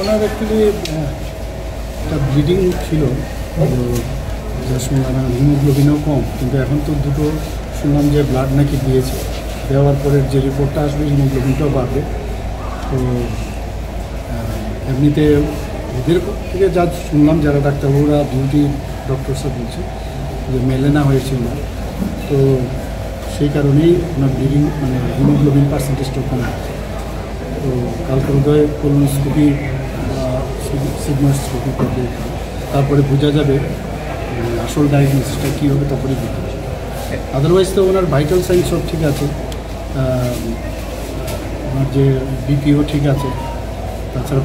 ওনার actually একটা bleeding ছিল, যা শুনলাম হিমোগ্লোবিনও কম, কিন্তু এখন তো দুটো শুনলাম যে ব্লাড নাকি দিয়েছে, দেওয়ার পরে যে রিপোর্টটা আসবে হিমোগ্লোবিনটাও বাড়বে। তো এমনিতে ওদের থেকে যা শুনলাম, যারা ডাক্তারবাবুরা ডিউটি ডক্টরসরা বলছে যে মেলেনা হয়েছে ওনার, তো সেই কারণেই ওনার ব্লিডিং মানে হিমোগ্লোবিন পার্সেন্টেজটা কম আছে। তো কালকে উদয় কোলোনোস্কোপি সিগমাস্কোপি করবে, তারপরে বোঝা যাবে আসল ডায়াগনোসিসটা কী হবে, তারপরে বুঝতে হবে। আদারওয়াইজ তো ওনার ভাইটাল সাইন সব ঠিক আছে, ওনার যে বিপিও ঠিক আছে, তাছাড়া